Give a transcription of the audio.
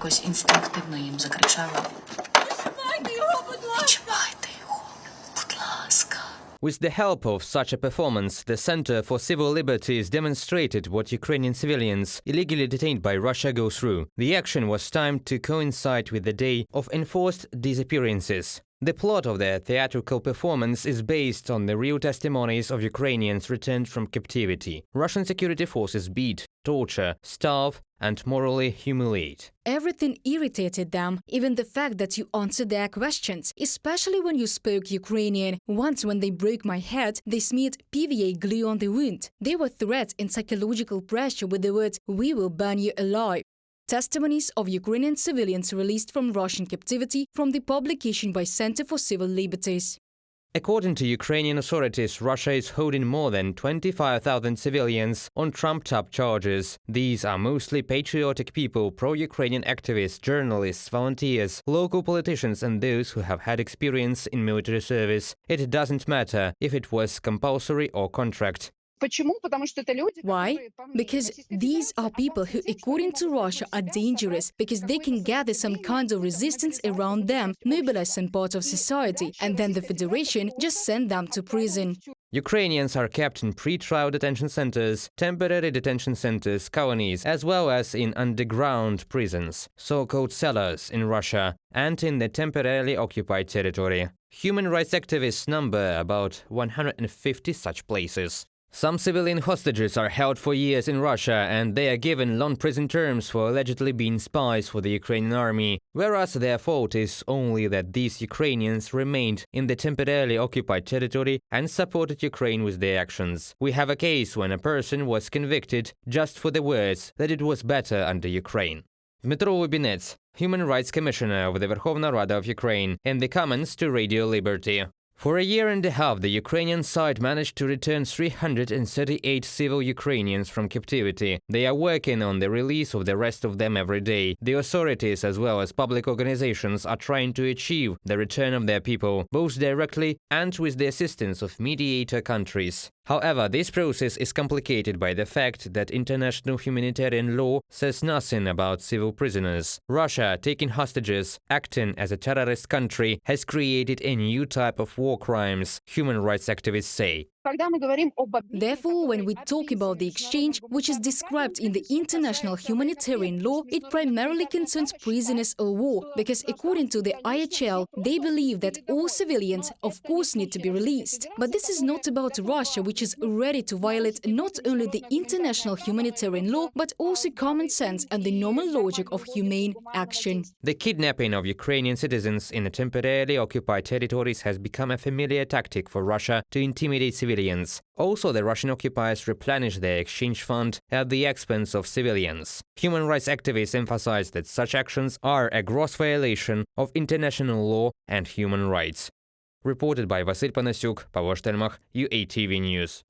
якось інстинктивно їм закричала: «Чіпайте його, будь ласка». With the help of such a performance, the Center for Civil Liberties demonstrated what Ukrainian civilians illegally detained by Russia go through. The action was timed to coincide with the day of Enforced Disappearances. The plot of the theatrical performance is based on the real testimonies of Ukrainians returned from captivity. Russian security forces beat, torture, starve, and morally humiliate. Everything irritated them, even the fact that you answered their questions, especially when you spoke Ukrainian. Once when they broke my head, they smeared PVA glue on the wound. They were threats and psychological pressure with the words, "We will burn you alive." Testimonies of Ukrainian civilians released from Russian captivity from the publication by Center for Civil Liberties. According to Ukrainian authorities, Russia is holding more than 25,000 civilians on trumped-up charges. These are mostly patriotic people, pro-Ukrainian activists, journalists, volunteers, local politicians and those who have had experience in military service. It doesn't matter if it was compulsory or contract. Why? Because these are people who, according to Russia, are dangerous because they can gather some kind of resistance around them, mobilize some part of society, and then the Federation just send them to prison. Ukrainians are kept in pre-trial detention centers, temporary detention centers, colonies, as well as in underground prisons, so-called cellars in Russia, and in the temporarily occupied territory. Human rights activists number about 150 such places. Some civilian hostages are held for years in Russia and they are given long prison terms for allegedly being spies for the Ukrainian army, whereas their fault is only that these Ukrainians remained in the temporarily occupied territory and supported Ukraine with their actions. We have a case when a person was convicted just for the words that it was better under Ukraine. Dmytro Lubinets, Human Rights Commissioner of the Verkhovna Rada of Ukraine, in the comments to Radio Liberty. For a year and a half, the Ukrainian side managed to return 338 civil Ukrainians from captivity. They are working on the release of the rest of them every day. The authorities as well as public organizations are trying to achieve the return of their people, both directly and with the assistance of mediator countries. However, this process is complicated by the fact that international humanitarian law says nothing about civil prisoners. Russia, taking hostages, acting as a terrorist country, has created a new type of war crimes, human rights activists say. Therefore, when we talk about the exchange, which is described in the international humanitarian law, it primarily concerns prisoners of war, because according to the IHL, they believe that all civilians, of course, need to be released. But this is not about Russia, which is ready to violate not only the international humanitarian law, but also common sense and the normal logic of humane action. The kidnapping of Ukrainian citizens in temporarily occupied territories has become a familiar tactic for Russia to intimidate civilians. Also, the Russian occupiers replenish their exchange fund at the expense of civilians. Human rights activists emphasize that such actions are a gross violation of international law and human rights. Reported by Vasil Panasiuk, Pavlo Shtelmach, UATV News.